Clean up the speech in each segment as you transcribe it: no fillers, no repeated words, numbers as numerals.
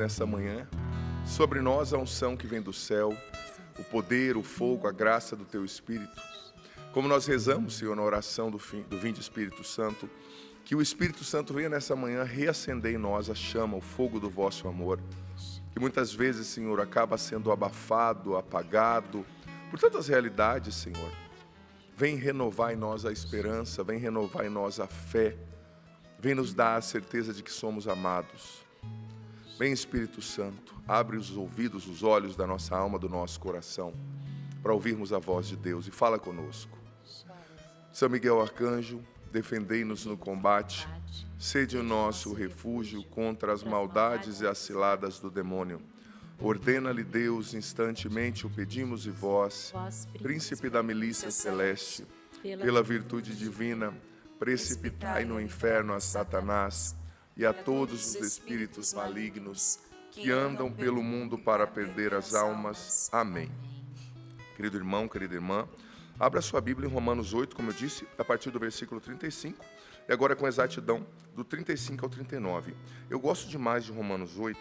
nessa manhã. Sobre nós a unção que vem do céu, o poder, o fogo, a graça do Teu Espírito. Como nós rezamos, Senhor, na oração do Vinde Espírito Santo, que o Espírito Santo venha nessa manhã reacender em nós a chama, o fogo do vosso amor, que muitas vezes, Senhor, acaba sendo abafado, apagado, por tantas realidades, Senhor. Vem renovar em nós a esperança, vem renovar em nós a fé, vem nos dar a certeza de que somos amados. Vem, Espírito Santo, abre os ouvidos, os olhos da nossa alma, do nosso coração, para ouvirmos a voz de Deus e fala conosco. São Miguel Arcanjo, defendei-nos no combate, sede o nosso refúgio contra as maldades e as ciladas do demônio. Ordena-lhe Deus, instantemente o pedimos e vós, príncipe da milícia celeste, pela virtude divina, precipitai no inferno a Satanás e a todos os espíritos malignos que andam pelo mundo para perder as almas. Amém. Querido irmão, querida irmã, abra sua Bíblia em Romanos 8, como eu disse, a partir do versículo 35, e agora com exatidão do 35 ao 39. Eu gosto demais de Romanos 8,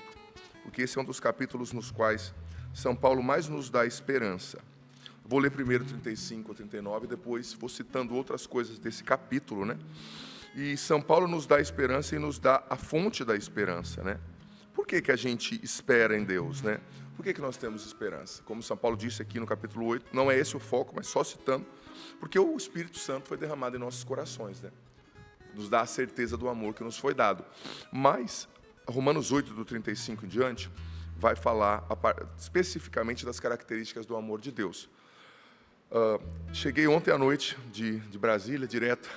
porque esse é um dos capítulos nos quais São Paulo mais nos dá esperança. Vou ler primeiro 35 ao 39, depois vou citando outras coisas desse capítulo, né? E São Paulo nos dá esperança e nos dá a fonte da esperança, né? Por que a gente espera em Deus, né? Por que nós temos esperança? Como São Paulo disse aqui no capítulo 8, não é esse o foco, mas só citando, porque o Espírito Santo foi derramado em nossos corações, né? Nos dá a certeza do amor que nos foi dado. Mas Romanos 8, do 35 em diante, vai falar especificamente das características do amor de Deus. Cheguei ontem à noite de Brasília, direto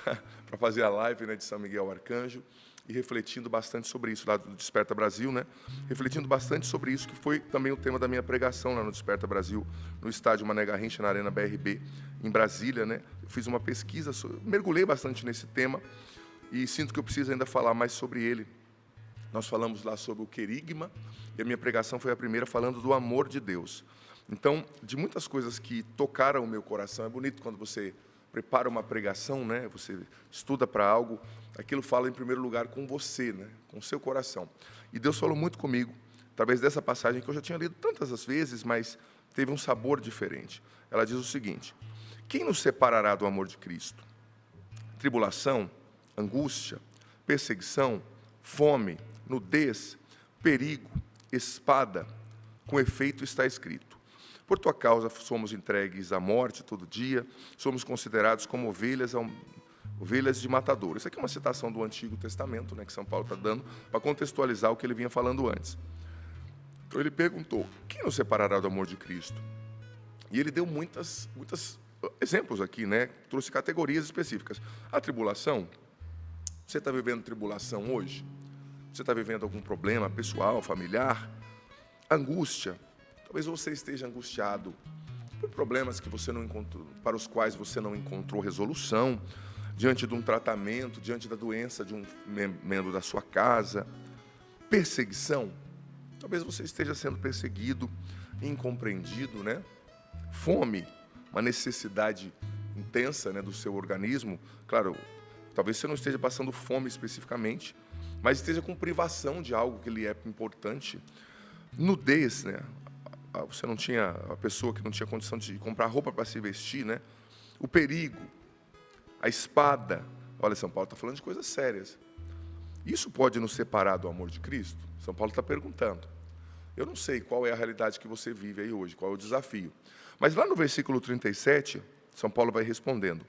para fazer a live, né, de São Miguel Arcanjo, e refletindo bastante sobre isso, lá do Desperta Brasil, né? Refletindo bastante sobre isso, que foi também o tema da minha pregação lá no Desperta Brasil, no estádio Mané Garrincha, na Arena BRB, em Brasília, né? Eu fiz uma pesquisa, mergulhei bastante nesse tema, e sinto que eu preciso ainda falar mais sobre ele. Nós falamos lá sobre o querigma, e a minha pregação foi a primeira falando do amor de Deus. Então, de muitas coisas que tocaram o meu coração, é bonito quando você prepara uma pregação, né? Você estuda para algo, aquilo fala em primeiro lugar com você, né? Com o seu coração. E Deus falou muito comigo, através dessa passagem que eu já tinha lido tantas as vezes, mas teve um sabor diferente. Ela diz o seguinte: quem nos separará do amor de Cristo? Tribulação, angústia, perseguição, fome, nudez, perigo, espada. Com efeito está escrito: por tua causa somos entregues à morte todo dia, somos considerados como ovelhas de matador. Isso aqui é uma citação do Antigo Testamento, né, que São Paulo está dando, para contextualizar o que ele vinha falando antes. Então ele perguntou: quem nos separará do amor de Cristo? E ele deu muitos exemplos aqui, né? Trouxe categorias específicas. A tribulação, você está vivendo tribulação hoje? Você está vivendo algum problema pessoal, familiar? Angústia. Talvez você esteja angustiado por problemas que você não encontrou, para os quais você não encontrou resolução, diante de um tratamento, diante da doença de um membro da sua casa. Perseguição. Talvez você esteja sendo perseguido, incompreendido, né? Fome, uma necessidade intensa, né, do seu organismo. Claro, talvez você não esteja passando fome especificamente, mas esteja com privação de algo que lhe é importante. Nudez, né? Você não tinha, a pessoa que não tinha condição de comprar roupa para se vestir, né? O perigo, a espada. Olha, São Paulo está falando de coisas sérias. Isso pode nos separar do amor de Cristo? São Paulo está perguntando. Eu não sei qual é a realidade que você vive aí hoje, qual é o desafio. Mas lá no versículo 37, São Paulo vai respondendo: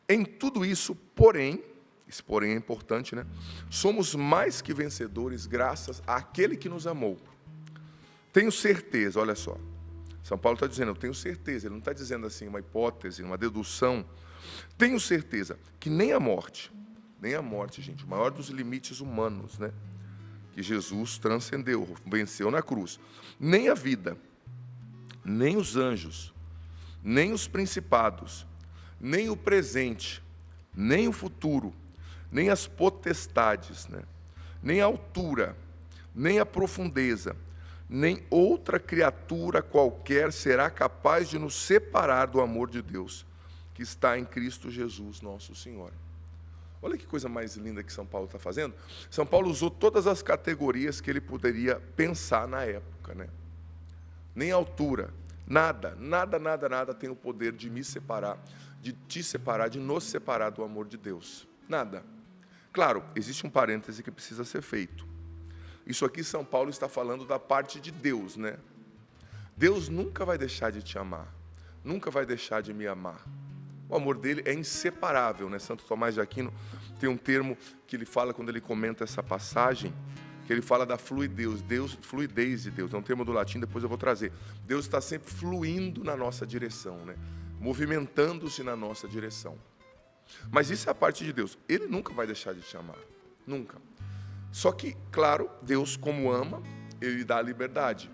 em tudo isso, porém, esse porém é importante, né? Somos mais que vencedores graças àquele que nos amou. Tenho certeza, olha só. São Paulo está dizendo, eu tenho certeza. Ele não está dizendo assim uma hipótese, uma dedução. Tenho certeza que nem a morte, gente, o maior dos limites humanos, né? Que Jesus transcendeu, venceu na cruz. Nem a vida, nem os anjos, nem os principados, nem o presente, nem o futuro, nem as potestades, né? Nem a altura, nem a profundeza, nem outra criatura qualquer será capaz de nos separar do amor de Deus, que está em Cristo Jesus, nosso Senhor. Olha que coisa mais linda que São Paulo está fazendo. São Paulo usou todas as categorias que ele poderia pensar na época, né? Nem altura, nada tem o poder de me separar, de te separar, de nos separar do amor de Deus. Nada. Claro, existe um parêntese que precisa ser feito. Isso aqui São Paulo está falando da parte de Deus, né? Deus nunca vai deixar de te amar, nunca vai deixar de me amar. O amor dele é inseparável, né? Santo Tomás de Aquino tem um termo que ele fala quando ele comenta essa passagem, que ele fala da fluidez de Deus. É um termo do latim, depois eu vou trazer. Deus está sempre fluindo na nossa direção, né? Movimentando-se na nossa direção. Mas isso é a parte de Deus. Ele nunca vai deixar de te amar, nunca. Só que, claro, Deus como ama, ele dá a liberdade.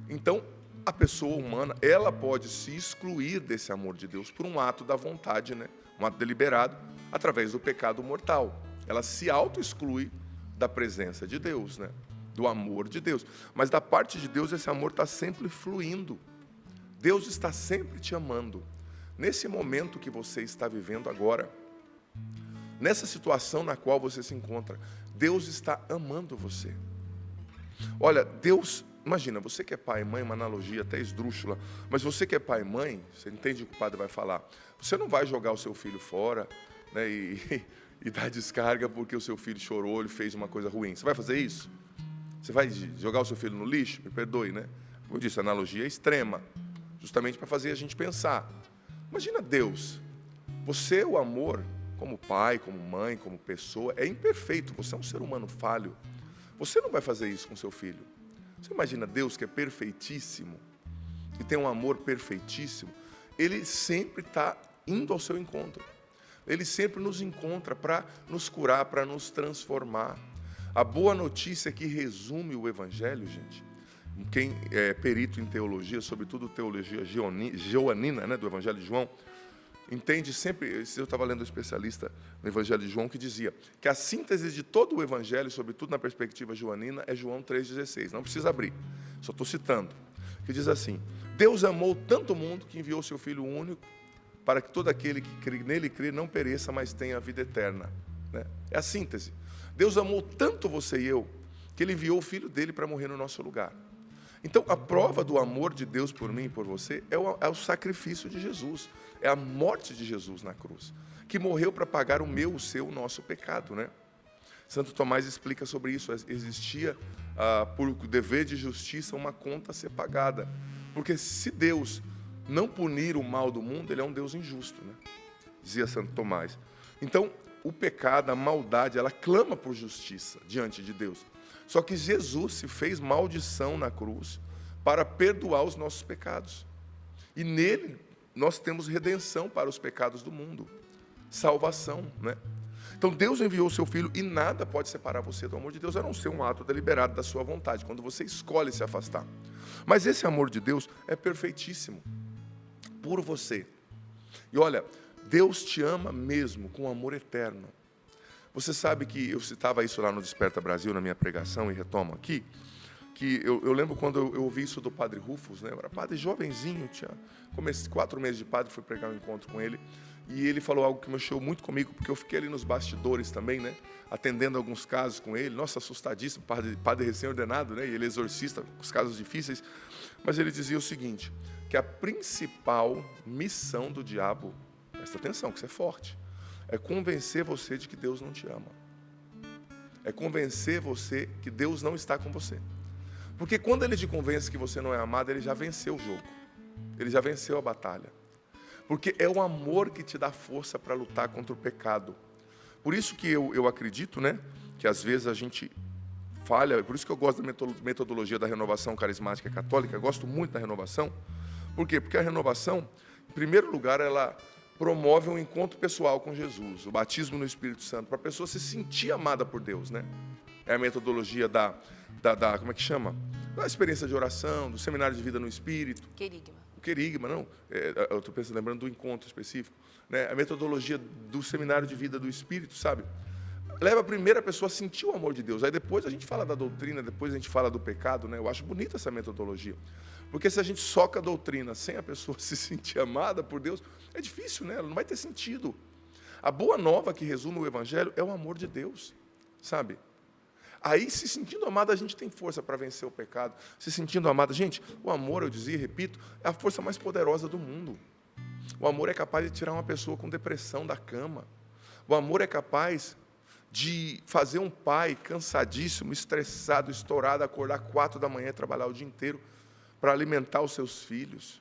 Então, a pessoa humana, ela pode se excluir desse amor de Deus por um ato da vontade, né? Um ato deliberado, através do pecado mortal. Ela se auto-exclui da presença de Deus, né? Do amor de Deus. Mas da parte de Deus, esse amor está sempre fluindo. Deus está sempre te amando. Nesse momento que você está vivendo agora, nessa situação na qual você se encontra, Deus está amando você. Olha, Deus... Imagina, você que é pai e mãe, uma analogia até esdrúxula, mas você que é pai e mãe, você entende o que o padre vai falar, você não vai jogar o seu filho fora, né, e dar descarga porque o seu filho chorou, ele fez uma coisa ruim. Você vai fazer isso? Você vai jogar o seu filho no lixo? Me perdoe, né? Como eu disse, a analogia é extrema, justamente para fazer a gente pensar. Imagina Deus, você, o amor, como pai, como mãe, como pessoa, é imperfeito, você é um ser humano falho. Você não vai fazer isso com seu filho. Você imagina Deus que é perfeitíssimo, que tem um amor perfeitíssimo, Ele sempre está indo ao seu encontro. Ele sempre nos encontra para nos curar, para nos transformar. A boa notícia que resume o Evangelho, gente, quem é perito em teologia, sobretudo teologia joanina, né, do Evangelho de João, entende sempre, eu estava lendo um especialista no Evangelho de João que dizia que a síntese de todo o Evangelho, sobretudo na perspectiva joanina, é João 3,16. Não precisa abrir, só estou citando. Que diz assim: Deus amou tanto o mundo que enviou seu Filho único para que todo aquele que nele crê não pereça, mas tenha a vida eterna. Né? É a síntese. Deus amou tanto você e eu que Ele enviou o Filho dele para morrer no nosso lugar. Então, a prova do amor de Deus por mim e por você é o sacrifício de Jesus. É a morte de Jesus na cruz, que morreu para pagar o meu, o seu, o nosso pecado, né? Santo Tomás explica sobre isso. Existia, por dever de justiça, uma conta a ser pagada. Porque se Deus não punir o mal do mundo, Ele é um Deus injusto, né? Dizia Santo Tomás. Então, o pecado, a maldade, ela clama por justiça diante de Deus. Só que Jesus se fez maldição na cruz para perdoar os nossos pecados. E nele nós temos redenção para os pecados do mundo. Salvação, né? Então Deus enviou o seu Filho e nada pode separar você do amor de Deus, a não ser um ato deliberado da sua vontade, quando você escolhe se afastar. Mas esse amor de Deus é perfeitíssimo por você. E olha, Deus te ama mesmo com amor eterno. Você sabe que eu citava isso lá no Desperta Brasil, na minha pregação, e retomo aqui, que eu lembro quando eu ouvi isso do padre Rufus, né? Eu era padre jovenzinho, tinha 4 meses de padre, fui pregar um encontro com ele, e ele falou algo que mexeu muito comigo, porque eu fiquei ali nos bastidores também, né? Atendendo alguns casos com ele, nossa, assustadíssimo, padre recém-ordenado, né? E ele é exorcista, os casos difíceis, mas ele dizia o seguinte, que a principal missão do diabo, presta atenção, que isso é forte, é convencer você de que Deus não te ama. É convencer você que Deus não está com você. Porque quando Ele te convence que você não é amado, Ele já venceu o jogo. Ele já venceu a batalha. Porque é o amor que te dá força para lutar contra o pecado. Por isso que eu acredito, né, que às vezes a gente falha, por isso que eu gosto da metodologia da renovação carismática católica, eu gosto muito da renovação. Por quê? Porque a renovação, em primeiro lugar, ela promove um encontro pessoal com Jesus, o batismo no Espírito Santo, para a pessoa se sentir amada por Deus, né? É a metodologia como é que chama? Da experiência de oração, do seminário de vida no Espírito. Querigma. O querigma, não. Eu estou lembrando do encontro específico. Né? A metodologia do seminário de vida do Espírito, sabe? Leva a primeira pessoa a sentir o amor de Deus. Aí depois a gente fala da doutrina, depois a gente fala do pecado, né? Eu acho bonita essa metodologia. Porque se a gente soca a doutrina sem a pessoa se sentir amada por Deus, é difícil, né? Ela não vai ter sentido. A boa nova que resume o Evangelho é o amor de Deus, sabe? Aí, se sentindo amado, a gente tem força para vencer o pecado. Se sentindo amado, gente, o amor, eu dizia e repito, é a força mais poderosa do mundo. O amor é capaz de tirar uma pessoa com depressão da cama. O amor é capaz de fazer um pai cansadíssimo, estressado, estourado, acordar 4 da manhã e trabalhar o dia inteiro para alimentar os seus filhos.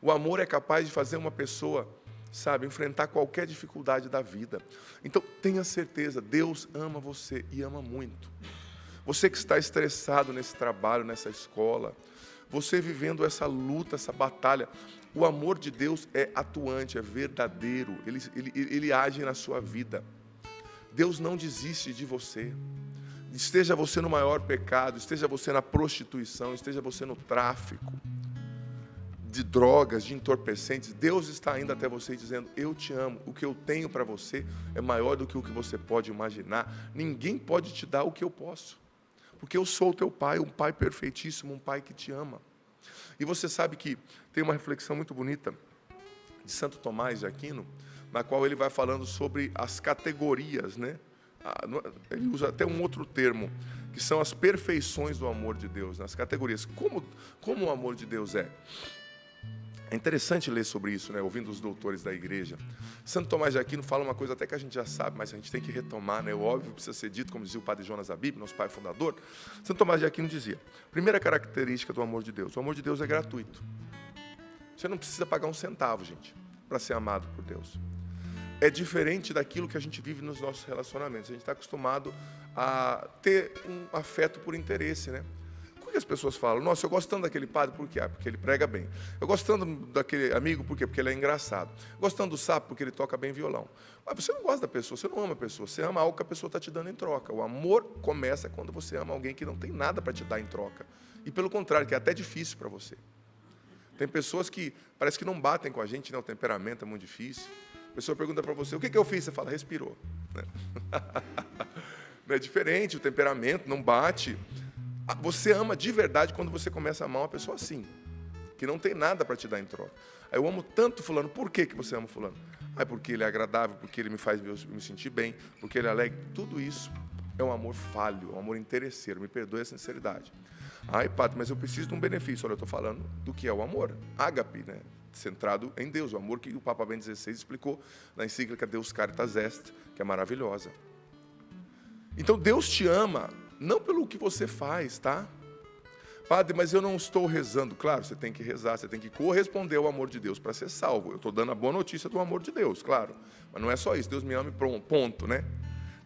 O amor é capaz de fazer uma pessoa, sabe, enfrentar qualquer dificuldade da vida. Então, tenha certeza, Deus ama você e ama muito. Você que está estressado nesse trabalho, nessa escola, você vivendo essa luta, essa batalha, o amor de Deus é atuante, é verdadeiro, ele age na sua vida. Deus não desiste de você. Esteja você no maior pecado, esteja você na prostituição, esteja você no tráfico de drogas, de entorpecentes, Deus está indo até você dizendo, eu te amo, o que eu tenho para você é maior do que o que você pode imaginar, ninguém pode te dar o que eu posso, porque eu sou o teu pai, um pai perfeitíssimo, um pai que te ama. E você sabe que tem uma reflexão muito bonita de Santo Tomás de Aquino, na qual ele vai falando sobre as categorias, né? Ele usa até um outro termo, que são as perfeições do amor de Deus, nas categorias. Como o amor de Deus é? É interessante ler sobre isso, né? Ouvindo os doutores da igreja. Santo Tomás de Aquino fala uma coisa até que a gente já sabe, mas a gente tem que retomar, né? O óbvio precisa ser dito, como dizia o padre Jonas Abib, nosso pai fundador. Santo Tomás de Aquino dizia, primeira característica do amor de Deus, o amor de Deus é gratuito. Você não precisa pagar um centavo, gente, para ser amado por Deus. É diferente daquilo que a gente vive nos nossos relacionamentos. A gente está acostumado a ter um afeto por interesse, né? Por que as pessoas falam, nossa, eu gosto tanto daquele padre, por quê? Porque ele prega bem. Eu gosto tanto daquele amigo, por quê? Porque ele é engraçado. Eu gosto tanto do sapo, porque ele toca bem violão. Mas você não gosta da pessoa, você não ama a pessoa, você ama algo que a pessoa está te dando em troca. O amor começa quando você ama alguém que não tem nada para te dar em troca. E pelo contrário, que é até difícil para você. Tem pessoas que parece que não batem com a gente, né? O temperamento é muito difícil. A pessoa pergunta para você, o que eu fiz? Você fala, respirou. Não é diferente, o temperamento não bate. Você ama de verdade quando você começa a amar uma pessoa assim, que não tem nada para te dar em troca. Aí eu amo tanto fulano, por que você ama fulano? Porque ele é agradável, porque ele me faz me sentir bem, porque ele é alegre. Tudo isso é um amor falho, um amor interesseiro, me perdoe a sinceridade. Padre, mas eu preciso de um benefício. Olha, eu estou falando do que é o amor, ágape, né? Centrado em Deus, o amor que o Papa Bento XVI explicou na encíclica Deus Caritas Est, que é maravilhosa. Então Deus te ama, não pelo que você faz, tá? Padre, mas eu não estou rezando. Claro, você tem que rezar, você tem que corresponder ao amor de Deus para ser salvo. Eu estou dando a boa notícia do amor de Deus, claro. Mas não é só isso, Deus me ama e ponto, né?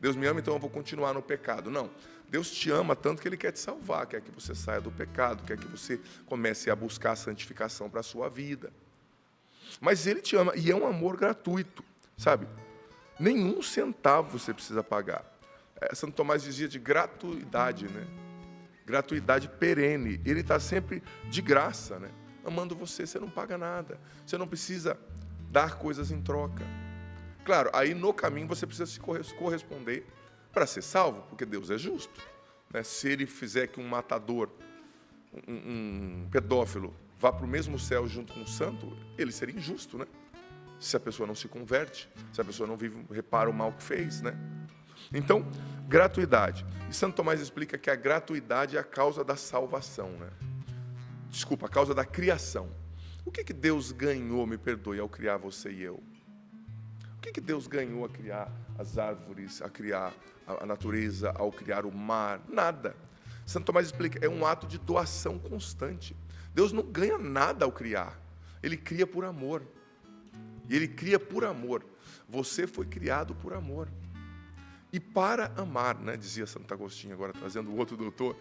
Deus me ama, então eu vou continuar no pecado. Não, Deus te ama tanto que Ele quer te salvar, quer que você saia do pecado, quer que você comece a buscar a santificação para a sua vida. Mas Ele te ama, e é um amor gratuito, sabe? Nenhum centavo você precisa pagar. Santo Tomás dizia de gratuidade, né? Gratuidade perene. Ele está sempre de graça, né? Amando você, você não paga nada. Você não precisa dar coisas em troca. Claro, aí no caminho você precisa se corresponder para ser salvo, porque Deus é justo, né? Se Ele fizer que um matador, um pedófilo, vá para o mesmo céu junto com o santo, ele seria injusto, né? Se a pessoa não se converte, se a pessoa não repara o mal que fez, né? Então, gratuidade. E Santo Tomás explica que a gratuidade é a causa da salvação, né? Desculpa, a causa da criação. O que Deus ganhou, me perdoe, ao criar você e eu? O que Deus ganhou a criar as árvores, a criar a natureza, ao criar o mar? Nada. Santo Tomás explica, é um ato de doação constante. Deus não ganha nada ao criar. Ele cria por amor. E Ele cria por amor. Você foi criado por amor. E para amar, né, dizia Santo Agostinho, agora trazendo o outro doutor,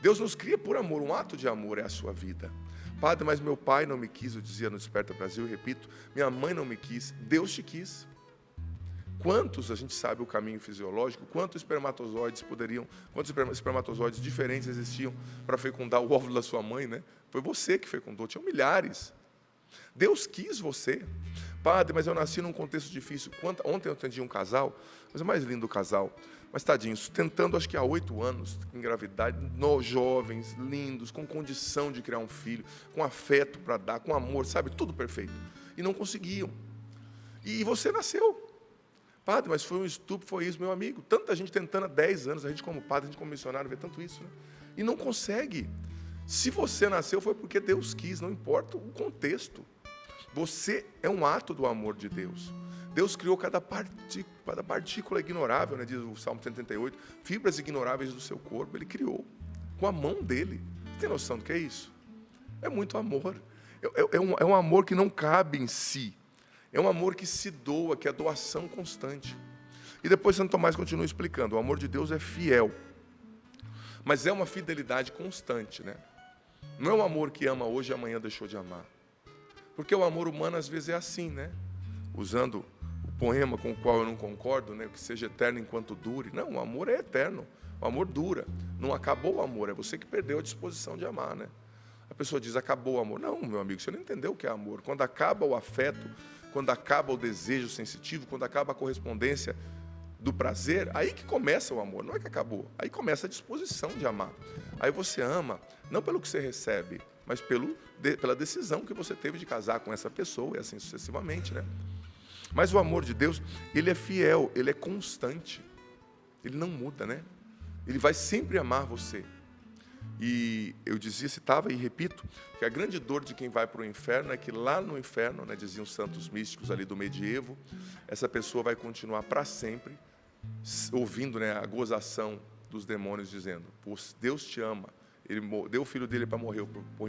Deus nos cria por amor, um ato de amor é a sua vida. Padre, mas meu pai não me quis, eu dizia no Desperta Brasil, e repito, minha mãe não me quis, Deus te quis. Quantos, a gente sabe o caminho fisiológico, quantos espermatozoides diferentes existiam para fecundar o óvulo da sua mãe, né? Foi você que fecundou, tinham milhares. Deus quis você. Padre, mas eu nasci num contexto difícil. Ontem eu atendi um casal, mas o mais lindo casal, mas tadinhos, tentando acho que há 8 anos engravidar, jovens, lindos, com condição de criar um filho, com afeto para dar, com amor, sabe, tudo perfeito. E não conseguiam. E você nasceu. Padre, mas foi um estupro, foi isso, meu amigo. Tanta gente tentando há 10 anos, a gente como padre, a gente como missionário, vê tanto isso, né? E não consegue. Se você nasceu, foi porque Deus quis, não importa o contexto. Você é um ato do amor de Deus. Deus criou cada partícula ignorável, né, diz o Salmo 138, fibras ignoráveis do seu corpo, Ele criou, com a mão dEle. Você tem noção do que é isso? É muito amor. É um amor que não cabe em si. É um amor que se doa, que é doação constante. E depois Santo Tomás continua explicando, o amor de Deus é fiel. Mas é uma fidelidade constante, né? Não é um amor que ama hoje e amanhã deixou de amar. Porque o amor humano às vezes é assim, né? Usando o poema com o qual eu não concordo, né? Que seja eterno enquanto dure. Não, o amor é eterno. O amor dura. Não acabou o amor, é você que perdeu a disposição de amar, né? A pessoa diz, acabou o amor. Não, meu amigo, você não entendeu o que é amor. Quando acaba o afeto, quando acaba o desejo sensitivo, quando acaba a correspondência do prazer, aí que começa o amor, não é que acabou. Aí começa a disposição de amar. Aí você ama, não pelo que você recebe, mas pela decisão que você teve de casar com essa pessoa, e assim sucessivamente, né? Mas o amor de Deus, ele é fiel, ele é constante. Ele não muda, né? Ele vai sempre amar você. E eu citava e repito, que a grande dor de quem vai para o inferno é que lá no inferno, né, diziam os santos místicos ali do medievo, essa pessoa vai continuar para sempre ouvindo, né, a gozação dos demônios dizendo, Deus te ama, Ele deu o filho dele para morrer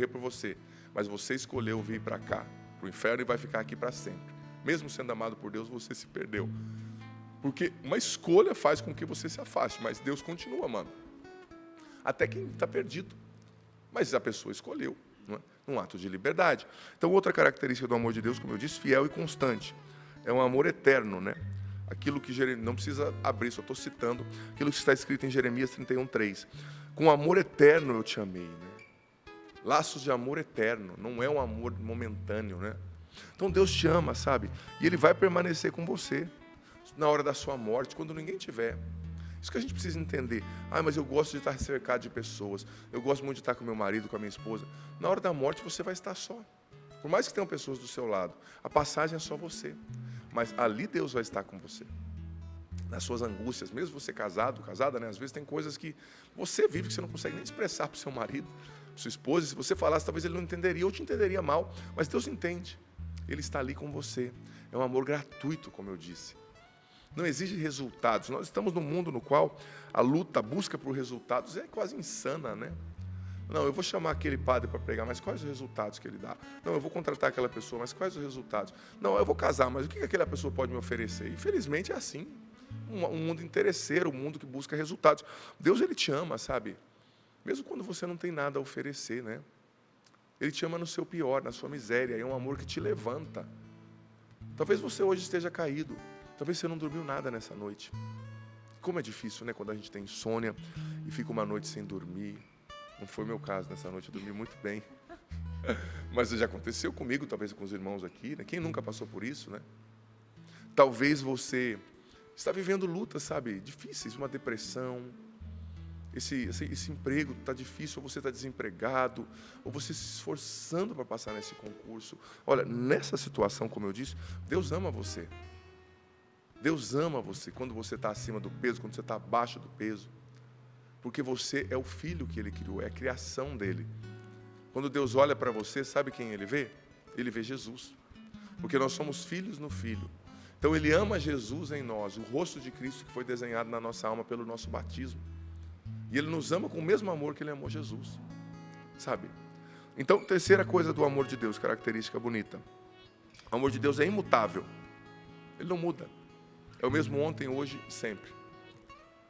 por você, mas você escolheu vir para cá, para o inferno, e vai ficar aqui para sempre. Mesmo sendo amado por Deus, você se perdeu. Porque uma escolha faz com que você se afaste, mas Deus continua amando. Até quem está perdido. Mas a pessoa escolheu, não é? Um ato de liberdade. Então, outra característica do amor de Deus, como eu disse, fiel e constante. É um amor eterno, né? Aquilo que não precisa abrir, só estou citando aquilo que está escrito em Jeremias 31:3. Com amor eterno eu te amei, né? Laços de amor eterno, não é um amor momentâneo, né? Então Deus te ama, sabe? E Ele vai permanecer com você na hora da sua morte, quando ninguém tiver. Isso que a gente precisa entender. Mas eu gosto de estar cercado de pessoas. Eu gosto muito de estar com meu marido, com a minha esposa. Na hora da morte você vai estar só. Por mais que tenham pessoas do seu lado, a passagem é só você. Mas ali Deus vai estar com você. Nas suas angústias, mesmo você casado, casada, né? Às vezes tem coisas que você vive que você não consegue nem expressar para o seu marido, para sua esposa. Se você falasse, talvez ele não entenderia, ou te entenderia mal. Mas Deus entende. Ele está ali com você. É um amor gratuito, como eu disse. Não exige resultados. Nós estamos num mundo no qual a luta, a busca por resultados é quase insana, né? Não, eu vou chamar aquele padre para pregar, mas quais os resultados que ele dá? Não, eu vou contratar aquela pessoa, mas quais os resultados? Não, eu vou casar, mas o que aquela pessoa pode me oferecer? Infelizmente é assim. Um mundo interesseiro, um mundo que busca resultados. Deus, Ele te ama, sabe? Mesmo quando você não tem nada a oferecer, né? Ele te ama no seu pior, na sua miséria. É um amor que te levanta. Talvez você hoje esteja caído. Talvez você não dormiu nada nessa noite. Como é difícil, né? Quando a gente tem insônia e fica uma noite sem dormir. Não foi o meu caso nessa noite, eu dormi muito bem. Mas já aconteceu comigo, talvez com os irmãos aqui, né? Quem nunca passou por isso, né? Talvez você está vivendo lutas, sabe? Difíceis, uma depressão. Esse emprego está difícil, ou você está desempregado, ou você se esforçando para passar nesse concurso. Olha, nessa situação, como eu disse, Deus ama você. Deus ama você quando você está acima do peso, quando você está abaixo do peso. Porque você é o filho que Ele criou, é a criação dEle. Quando Deus olha para você, sabe quem Ele vê? Ele vê Jesus. Porque nós somos filhos no Filho. Então Ele ama Jesus em nós, o rosto de Cristo que foi desenhado na nossa alma pelo nosso batismo. E Ele nos ama com o mesmo amor que Ele amou Jesus. Sabe? Então, terceira coisa do amor de Deus, característica bonita. O amor de Deus é imutável. Ele não muda. É o mesmo ontem, hoje e sempre.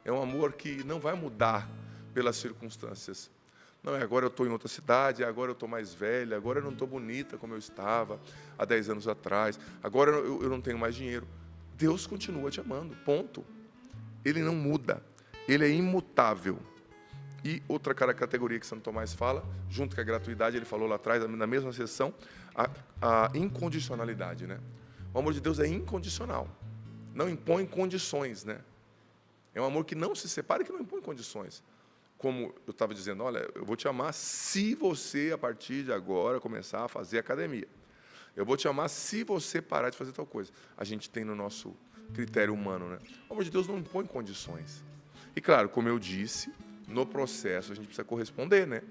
É um amor que não vai mudar pelas circunstâncias. Não, agora eu estou em outra cidade, agora eu estou mais velha, agora eu não estou bonita como eu estava há 10 anos atrás, agora eu não tenho mais dinheiro. Deus continua te amando, ponto. Ele não muda, Ele é imutável. E outra categoria que Santo Tomás fala, junto com a gratuidade, ele falou lá atrás, na mesma sessão, a incondicionalidade, né? O amor de Deus é incondicional. Não impõe condições, né? É um amor que não se separa e que não impõe condições. Como eu estava dizendo, olha, eu vou te amar se você, a partir de agora, começar a fazer academia. Eu vou te amar se você parar de fazer tal coisa. A gente tem no nosso critério humano, né? O amor de Deus não impõe condições. E claro, como eu disse, no processo a gente precisa corresponder, né?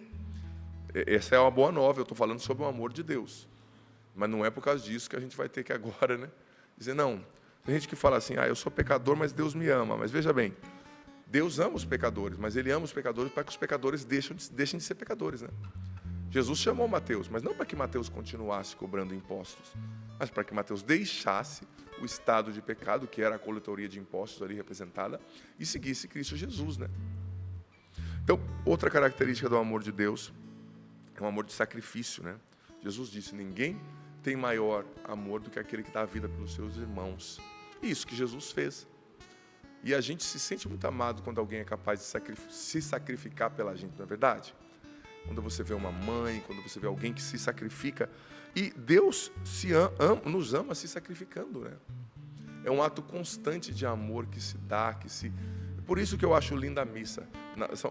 Essa é uma boa nova, eu estou falando sobre o amor de Deus. Mas não é por causa disso que a gente vai ter que agora, né, dizer, não. Tem gente que fala assim, eu sou pecador, mas Deus me ama. Mas veja bem, Deus ama os pecadores, mas Ele ama os pecadores para que os pecadores deixem de ser pecadores, né? Jesus chamou Mateus, mas não para que Mateus continuasse cobrando impostos, mas para que Mateus deixasse o estado de pecado, que era a coletoria de impostos ali representada, e seguisse Cristo Jesus, né? Então, outra característica do amor de Deus é um amor de sacrifício, né? Jesus disse, ninguém tem maior amor do que aquele que dá a vida pelos seus irmãos. E isso que Jesus fez. E a gente se sente muito amado quando alguém é capaz de se sacrificar pela gente, não é verdade? Quando você vê uma mãe, quando você vê alguém que se sacrifica. E Deus nos ama se sacrificando, né? É um ato constante de amor que se dá, Por isso que eu acho linda a missa.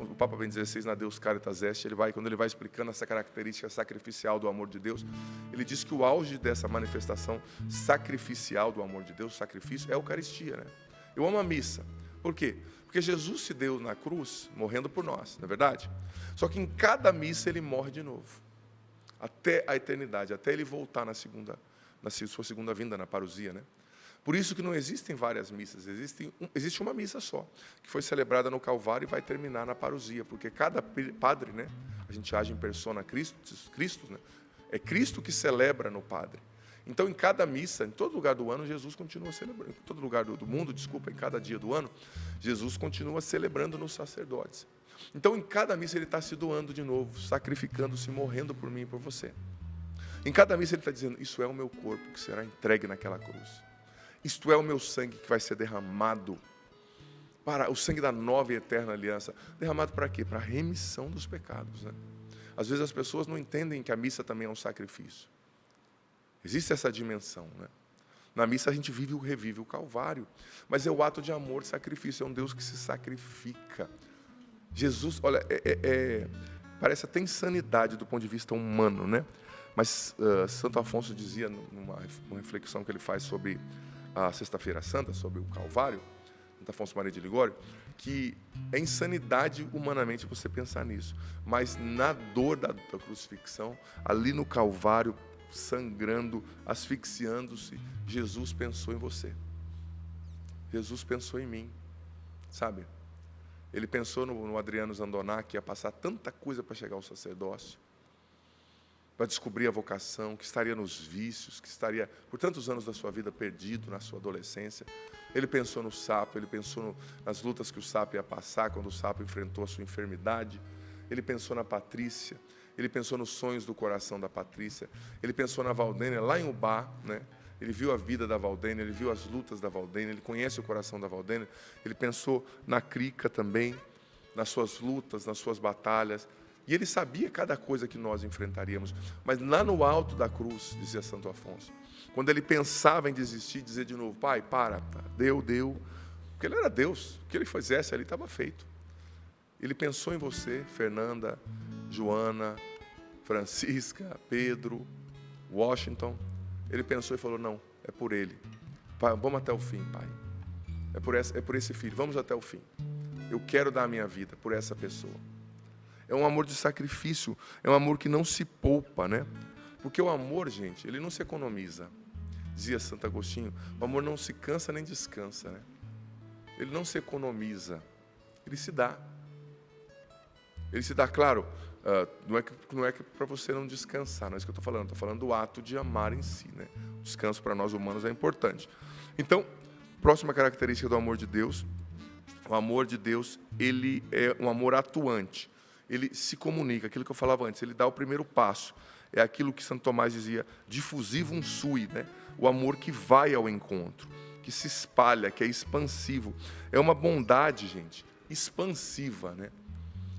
O Papa Bento XVI, na Deus Caritas Est, quando ele vai explicando essa característica sacrificial do amor de Deus, ele diz que o auge dessa manifestação sacrificial do amor de Deus, sacrifício, é a Eucaristia, né? Eu amo a missa. Por quê? Porque Jesus se deu na cruz, morrendo por nós, não é verdade? Só que em cada missa ele morre de novo. Até a eternidade, até ele voltar na sua segunda vinda, na parousia, né? Por isso que não existem várias missas, existe uma missa só, que foi celebrada no Calvário e vai terminar na parousia, porque cada padre, né, a gente age em persona Cristo, né, é Cristo que celebra no padre. Então, em cada missa, em todo lugar do ano, Jesus continua celebrando, em todo lugar do mundo, em cada dia do ano, Jesus continua celebrando nos sacerdotes. Então, em cada missa, ele está se doando de novo, sacrificando-se, morrendo por mim e por você. Em cada missa, ele está dizendo, isso é o meu corpo que será entregue naquela cruz. Isto é o meu sangue que vai ser derramado, para o sangue da nova e eterna aliança. Derramado para quê? Para a remissão dos pecados, né? Às vezes as pessoas não entendem que a missa também é um sacrifício. Existe essa dimensão, né? Na missa a gente revive o Calvário, mas é o ato de amor, sacrifício, é um Deus que se sacrifica. Jesus, olha, parece até insanidade do ponto de vista humano, né? Mas Santo Afonso dizia, numa reflexão que ele faz sobre a Sexta-feira Santa, sobre o Calvário, Santo Afonso Maria de Ligório, que é insanidade humanamente você pensar nisso, mas na dor da crucifixão, ali no Calvário, sangrando, asfixiando-se, Jesus pensou em você. Jesus pensou em mim, sabe? Ele pensou no Adriano Zandoná, que ia passar tanta coisa para chegar ao sacerdócio, para descobrir a vocação, que estaria nos vícios, que estaria por tantos anos da sua vida perdido na sua adolescência. Ele pensou no Sapo, ele pensou nas lutas que o Sapo ia passar quando o Sapo enfrentou a sua enfermidade. Ele pensou na Patrícia, ele pensou nos sonhos do coração da Patrícia, ele pensou na Valdênia, lá em Ubá, né? Ele viu a vida da Valdênia, ele viu as lutas da Valdênia, ele conhece o coração da Valdênia, ele pensou na Crica também, nas suas lutas, nas suas batalhas. E ele sabia cada coisa que nós enfrentaríamos. Mas lá no alto da cruz, dizia Santo Afonso, quando ele pensava em desistir, dizer de novo, pai, para, deu. Porque ele era Deus, o que ele fizesse ali estava feito. Ele pensou em você, Fernanda, Joana, Francisca, Pedro, Washington. Ele pensou e falou, não, é por ele. Pai, vamos até o fim, pai. É por esse filho, vamos até o fim. Eu quero dar a minha vida por essa pessoa. É um amor de sacrifício, é um amor que não se poupa, né? Porque o amor, gente, ele não se economiza. Dizia Santo Agostinho, o amor não se cansa nem descansa, né? Ele não se economiza, ele se dá. Ele se dá, claro, não é que para você não descansar, não é isso que eu estou falando do ato de amar em si, né? O descanso para nós humanos é importante. Então, próxima característica do amor de Deus, o amor de Deus, ele é um amor atuante. Ele se comunica, aquilo que eu falava antes, ele dá o primeiro passo. É aquilo que Santo Tomás dizia, diffusivum sui, né? O amor que vai ao encontro, que se espalha, que é expansivo. É uma bondade, gente, expansiva, né?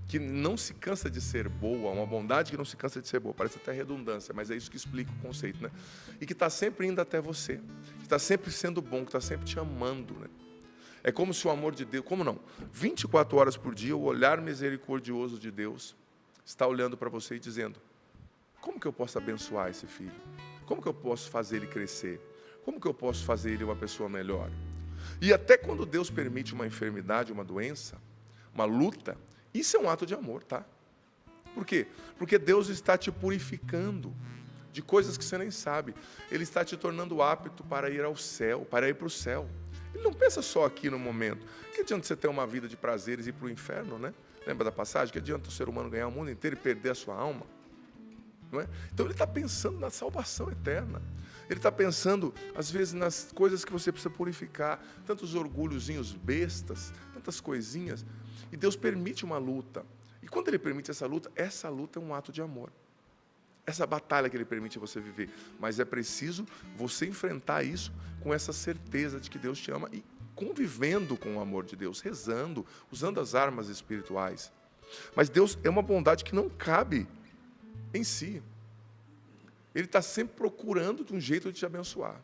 Que não se cansa de ser boa, uma bondade que não se cansa de ser boa. Parece até redundância, mas é isso que explica o conceito, né? E que está sempre indo até você, que está sempre sendo bom, que está sempre te amando, né? É como se o amor de Deus, como não? 24 horas por dia, o olhar misericordioso de Deus está olhando para você e dizendo, como que eu posso abençoar esse filho? Como que eu posso fazer ele crescer? Como que eu posso fazer ele uma pessoa melhor? E até quando Deus permite uma enfermidade, uma doença, uma luta, isso é um ato de amor, tá? Por quê? Porque Deus está te purificando de coisas que você nem sabe. Ele está te tornando apto para ir ao céu, para ir para o céu. Ele não pensa só aqui no momento. Que adianta você ter uma vida de prazeres e ir para o inferno, né? Lembra da passagem? Que adianta o ser humano ganhar o mundo inteiro e perder a sua alma? Não é? Então ele está pensando na salvação eterna. Ele está pensando, às vezes, nas coisas que você precisa purificar. Tantos orgulhozinhos bestas, tantas coisinhas. E Deus permite uma luta. E quando Ele permite essa luta é um ato de amor. Essa batalha que Ele permite você viver. Mas é preciso você enfrentar isso com essa certeza de que Deus te ama e convivendo com o amor de Deus, rezando, usando as armas espirituais. Mas Deus é uma bondade que não cabe em si. Ele está sempre procurando de um jeito de te abençoar.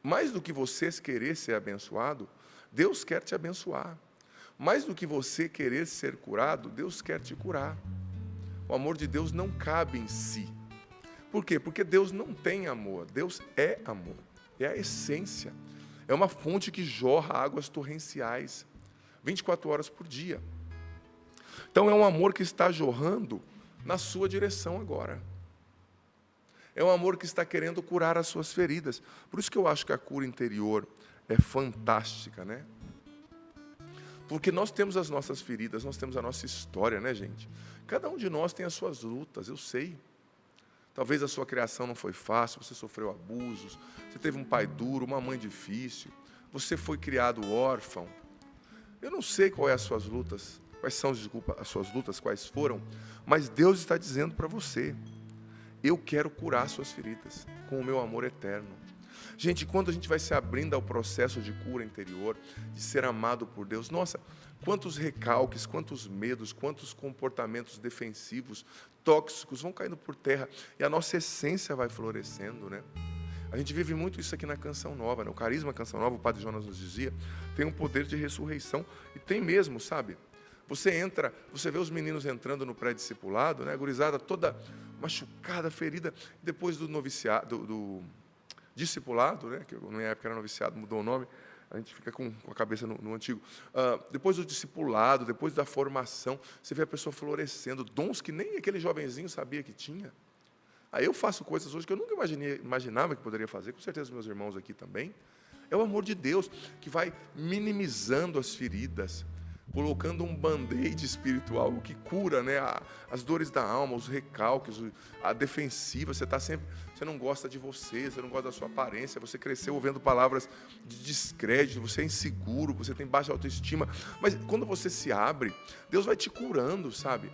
Mais do que você querer ser abençoado, Deus quer te abençoar. Mais do que você querer ser curado, Deus quer te curar. O amor de Deus não cabe em si. Por quê? Porque Deus não tem amor. Deus é amor. É a essência. É uma fonte que jorra águas torrenciais, 24 horas por dia. Então é um amor que está jorrando na sua direção agora. É um amor que está querendo curar as suas feridas. Por isso que eu acho que a cura interior é fantástica, né? Porque nós temos as nossas feridas, nós temos a nossa história, né, gente? Cada um de nós tem as suas lutas, eu sei. Talvez a sua criação não foi fácil, você sofreu abusos, você teve um pai duro, uma mãe difícil, você foi criado órfão. Eu não sei quais as suas lutas, quais são, desculpa, as suas lutas, quais foram, mas Deus está dizendo para você, eu quero curar suas feridas com o meu amor eterno. Gente, quando a gente vai se abrindo ao processo de cura interior, de ser amado por Deus, nossa, quantos recalques, quantos medos, quantos comportamentos defensivos, tóxicos vão caindo por terra e a nossa essência vai florescendo, né? A gente vive muito isso aqui na Canção Nova, né? O carisma Canção Nova, o Padre Jonas nos dizia, tem um poder de ressurreição, e tem mesmo, sabe? Você entra, você vê os meninos entrando no pré-discipulado, né? A gurizada toda machucada, ferida, depois do noviciado, do discipulado, né? Que na minha época era noviciado, mudou o nome, a gente fica com a cabeça no antigo. Depois do discipulado, depois da formação, você vê a pessoa florescendo, dons que nem aquele jovenzinho sabia que tinha. Aí eu faço coisas hoje que eu nunca imaginava que poderia fazer, com certeza meus irmãos aqui também. É o amor de Deus que vai minimizando as feridas, colocando um band-aid espiritual, o que cura, né, as dores da alma, os recalques, a defensiva. Você está sempre, você não gosta de você não gosta da sua aparência, você cresceu ouvindo palavras de descrédito, você é inseguro, você tem baixa autoestima. Mas quando você se abre, Deus vai te curando, sabe?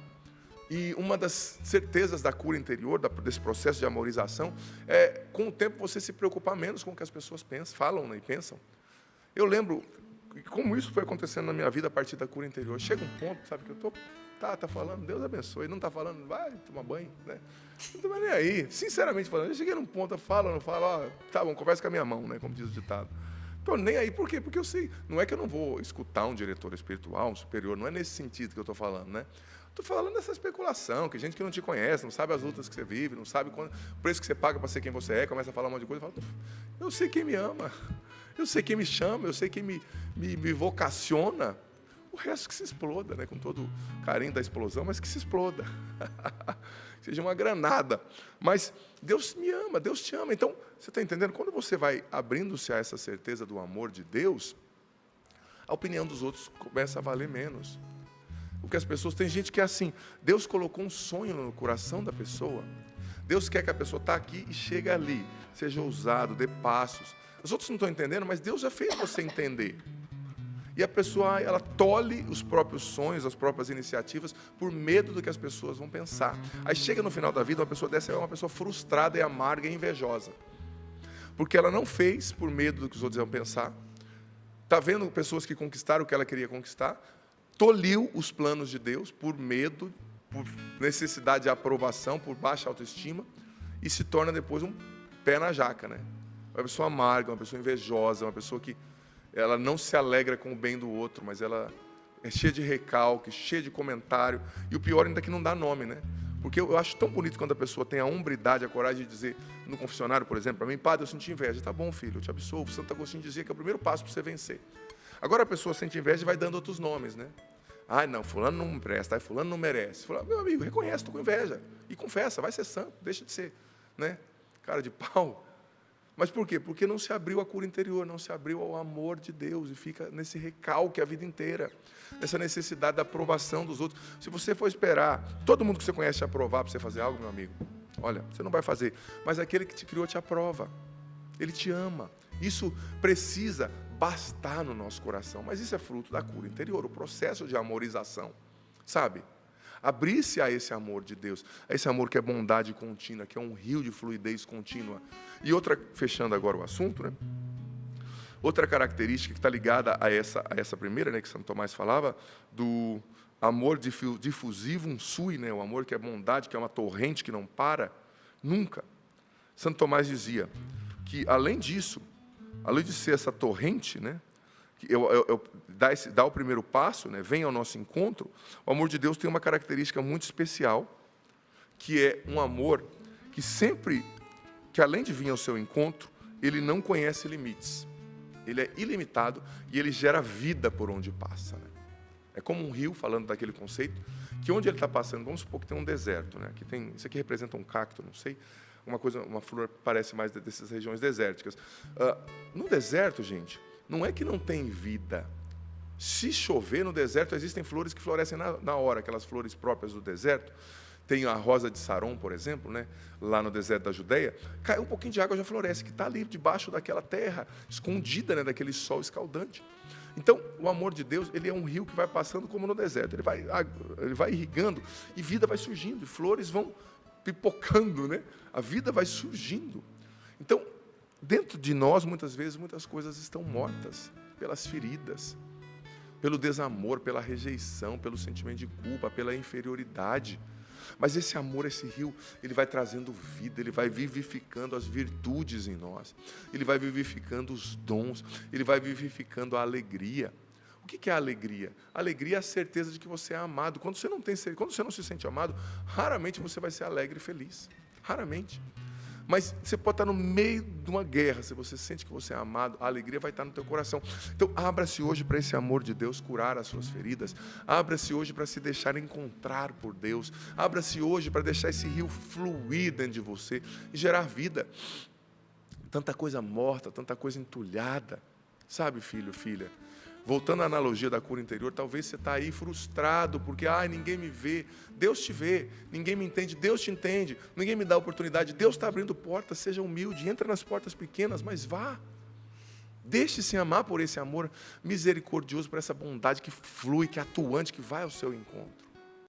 E uma das certezas da cura interior, desse processo de amorização, é, com o tempo, você se preocupar menos com o que as pessoas pensam, falam, né, e pensam. Eu lembro como isso foi acontecendo na minha vida a partir da cura interior. Chega um ponto, sabe, que eu estou, tá falando, Deus abençoe, não está falando, vai tomar banho, né? Não estou nem aí, sinceramente falando. Eu cheguei num ponto, eu falo, não falo, ó, tá bom, conversa com a minha mão, né, como diz o ditado. Estou nem aí, por quê? Porque eu sei, não é que eu não vou escutar um diretor espiritual, um superior, não é nesse sentido que eu estou falando, né? Estou falando dessa especulação, que gente que não te conhece, não sabe as lutas que você vive, não sabe o preço que você paga para ser quem você é, começa a falar um monte de coisa, fala, eu sei quem me ama, eu sei quem me chama, eu sei quem me vocaciona, o resto que se exploda, né? Com todo o carinho da explosão, mas que se exploda, seja uma granada, mas Deus me ama, Deus te ama. Então, você está entendendo? Quando você vai abrindo-se a essa certeza do amor de Deus, a opinião dos outros começa a valer menos. Porque as pessoas, tem gente que é assim, Deus colocou um sonho no coração da pessoa, Deus quer que a pessoa está aqui e chegue ali, seja ousado, dê passos. Os outros não estão entendendo, mas Deus já fez você entender. E a pessoa, ela tolhe os próprios sonhos, as próprias iniciativas, por medo do que as pessoas vão pensar. Aí chega no final da vida, uma pessoa dessa é uma pessoa frustrada e amarga e invejosa. Porque ela não fez por medo do que os outros vão pensar. Está vendo pessoas que conquistaram o que ela queria conquistar, tolhiu os planos de Deus por medo, por necessidade de aprovação, por baixa autoestima, e se torna depois um pé na jaca, né? Uma pessoa amarga, uma pessoa invejosa, uma pessoa que ela não se alegra com o bem do outro, mas ela é cheia de recalque, cheia de comentário, e o pior ainda é que não dá nome, né? Porque eu acho tão bonito quando a pessoa tem a hombridade, a coragem de dizer, no confessionário, por exemplo, para mim, padre, eu senti inveja. Tá bom, filho, eu te absolvo. Santo Agostinho dizia que é o primeiro passo para você vencer. Agora a pessoa sente inveja e vai dando outros nomes, né? Ah, não, fulano não presta, fulano não merece. Fulano, meu amigo, reconhece, estou com inveja. E confessa, vai ser santo, deixa de ser, né? Cara de pau. Mas por quê? Porque não se abriu a cura interior, não se abriu ao amor de Deus e fica nesse recalque a vida inteira, nessa necessidade da aprovação dos outros. Se você for esperar todo mundo que você conhece te aprovar para você fazer algo, meu amigo, olha, você não vai fazer. Mas aquele que te criou te aprova. Ele te ama. Isso precisa bastar no nosso coração. Mas isso é fruto da cura interior, o processo de amorização, sabe? Abrir-se a esse amor de Deus, a esse amor que é bondade contínua, que é um rio de fluidez contínua. E outra, fechando agora o assunto, né? Outra característica que está ligada a essa primeira, né, que Santo Tomás falava, do amor diffusivum sui, né, o amor que é bondade, que é uma torrente que não para, nunca. Santo Tomás dizia que, além disso, além de ser essa torrente, né, dá o primeiro passo, né, vem ao nosso encontro, o amor de Deus tem uma característica muito especial, que é um amor que sempre, que além de vir ao seu encontro, ele não conhece limites. Ele é ilimitado e ele gera vida por onde passa, né? É como um rio, falando daquele conceito, que onde ele está passando, vamos supor que tem um deserto, né? Isso aqui representa um cacto, não sei, uma flor que parece mais dessas regiões desérticas. No deserto, gente, não é que não tem vida. Se chover no deserto, existem flores que florescem na hora, aquelas flores próprias do deserto. Tem a rosa de Saron, por exemplo, né? Lá no deserto da Judeia. Cai um pouquinho de água, já floresce, que está ali debaixo daquela terra, escondida, né? Daquele sol escaldante. Então, o amor de Deus, ele é um rio que vai passando como no deserto. Ele vai irrigando e vida vai surgindo, e flores vão pipocando, né? A vida vai surgindo. Então, dentro de nós, muitas vezes, muitas coisas estão mortas pelas feridas, pelo desamor, pela rejeição, pelo sentimento de culpa, pela inferioridade. Mas esse amor, esse rio, ele vai trazendo vida, ele vai vivificando as virtudes em nós, ele vai vivificando os dons, ele vai vivificando a alegria. O que é a alegria? A alegria é a certeza de que você é amado. Quando você não se sente amado, raramente você vai ser alegre e feliz. Raramente. Mas você pode estar no meio de uma guerra, se você sente que você é amado, a alegria vai estar no teu coração. Então, abra-se hoje para esse amor de Deus curar as suas feridas. Abra-se hoje para se deixar encontrar por Deus. Abra-se hoje para deixar esse rio fluir dentro de você e gerar vida. Tanta coisa morta, tanta coisa entulhada. Sabe, filho, filha? Voltando à analogia da cura interior, talvez você está aí frustrado, porque ninguém me vê. Deus te vê, ninguém me entende, Deus te entende, ninguém me dá oportunidade, Deus está abrindo portas, seja humilde, entra nas portas pequenas, mas vá. Deixe-se amar por esse amor misericordioso, por essa bondade que flui, que é atuante, que vai ao seu encontro.